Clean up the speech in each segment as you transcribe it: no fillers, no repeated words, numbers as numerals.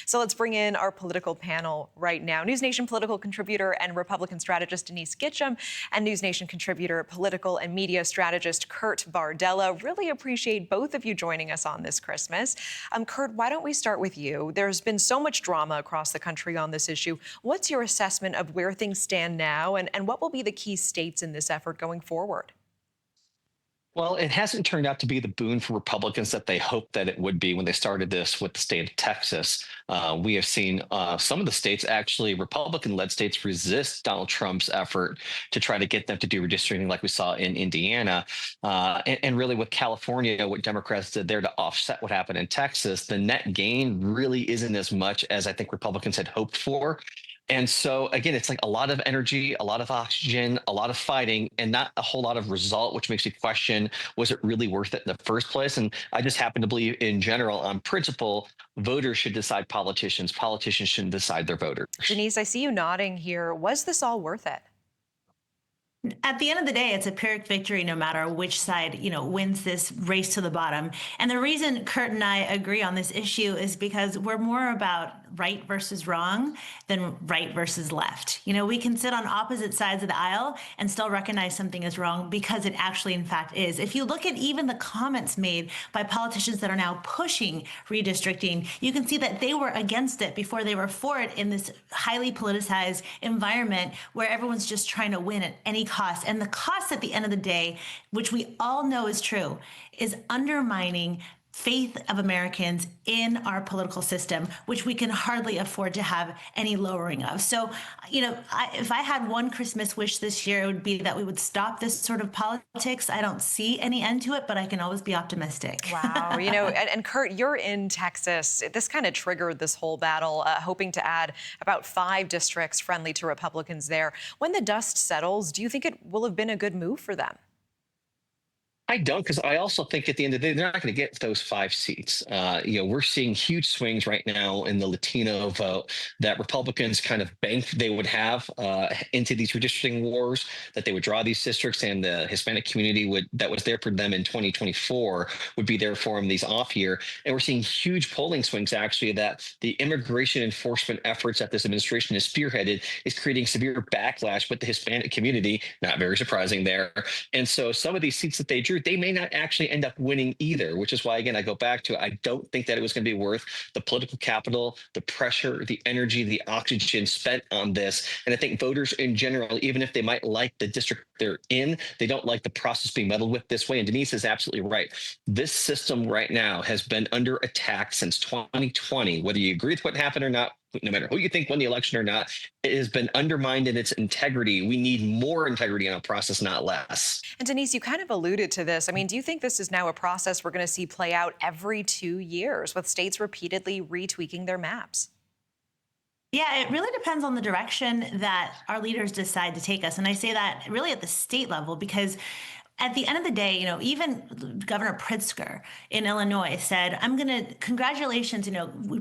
So let's bring in our political panel right now. News Nation political contributor and Republican strategist Denise Gitcham, and News Nation contributor, political and media strategist Kurt Bardella. Really appreciate both of you joining us on this Christmas. Kurt, why don't we start with you? There's been so much drama across the country on this issue. What's your assessment of where things stand now, and what will be the key states in this effort going forward? Well, it hasn't turned out to be the boon for Republicans that they hoped that it would be when they started this with the state of Texas. We have seen some of the states, actually Republican-led states, resist Donald Trump's effort to try to get them to do redistricting, like we saw in Indiana. And really with California, what Democrats did there to offset what happened in Texas, the net gain really isn't as much as I think Republicans had hoped for. And so again, it's like a lot of energy, a lot of oxygen, a lot of fighting, and not a whole lot of result, which makes you question, was it really worth it in the first place? And I just happen to believe in general, on principle, voters should decide politicians. Politicians shouldn't decide their voters. Denise, I see you nodding here. Was this all worth it? At the end of the day, it's a Pyrrhic victory no matter which side, wins this race to the bottom. And the reason Kurt and I agree on this issue is because we're more about right versus wrong than right versus left. We can sit on opposite sides of the aisle and still recognize something is wrong because it actually, in fact, is. If you look at even the comments made by politicians that are now pushing redistricting, you can see that they were against it before they were for it in this highly politicized environment where everyone's just trying to win at any cost. And the cost at the end of the day, which we all know is true, is undermining faith of Americans in our political system, which we can hardly afford to have any lowering of. So, if I had one Christmas wish this year, it would be that we would stop this sort of politics. I don't see any end to it, but I can always be optimistic. Wow. And Kurt, you're in Texas. This kind of triggered this whole battle, hoping to add about 5 districts friendly to Republicans there. When the dust settles, do you think it will have been a good move for them? I don't, because I also think at the end of the day, they're not going to get those 5 seats. We're seeing huge swings right now in the Latino vote that Republicans kind of banked they would have into these redistricting wars, that they would draw these districts, and the Hispanic community that was there for them in 2024 would be there for them these off year. And we're seeing huge polling swings, actually, that the immigration enforcement efforts that this administration has spearheaded is creating severe backlash with the Hispanic community. Not very surprising there. And so some of these seats that they drew, they may not actually end up winning either, which is why, again, I go back to, I don't think that it was going to be worth the political capital, the pressure, the energy, the oxygen spent on this. And I think voters in general, even if they might like the district they're in, they don't like the process being meddled with this way. And Denise is absolutely right. This system right now has been under attack since 2020, whether you agree with what happened or not. No matter who you think won the election or not, it has been undermined in its integrity. We need more integrity on a process, not less. And Denise, you kind of alluded to this. Do you think this is now a process we're going to see play out every 2 years with states repeatedly retweaking their maps? Yeah, it really depends on the direction that our leaders decide to take us. And I say that really at the state level because at the end of the day, even Governor Pritzker in Illinois said, congratulations,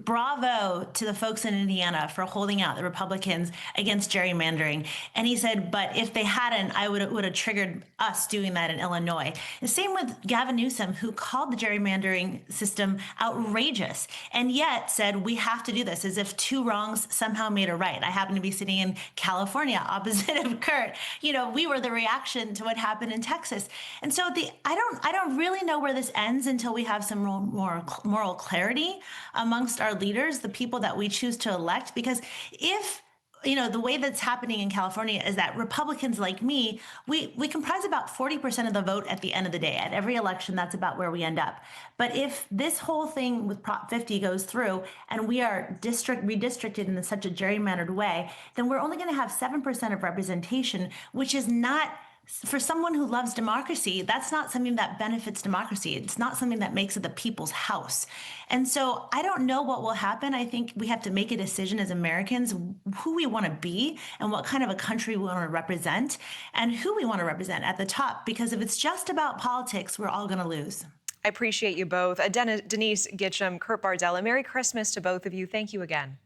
bravo to the folks in Indiana for holding out the Republicans against gerrymandering. And he said, but if they hadn't, I would have triggered us doing that in Illinois. The same with Gavin Newsom, who called the gerrymandering system outrageous and yet said, we have to do this, as if 2 wrongs somehow made a right. I happen to be sitting in California opposite of Kurt. We were the reaction to what happened in Texas. And so I don't really know where this ends until we have some more moral clarity amongst our leaders, the people that we choose to elect. Because if the way that's happening in California is that Republicans like me, we comprise about 40% of the vote at the end of the day. At every election, that's about where we end up. But if this whole thing with Prop 50 goes through and we are redistricted in such a gerrymandered way, then we're only going to have 7% of representation, which is not, for someone who loves democracy, that's not something that benefits democracy. It's not something that makes it the people's house. And so I don't know what will happen. I think we have to make a decision as Americans who we want to be and what kind of a country we want to represent and who we want to represent at the top. Because if it's just about politics, we're all going to lose. I appreciate you both. Denise Gitcham, Kurt Bardella, Merry Christmas to both of you. Thank you again.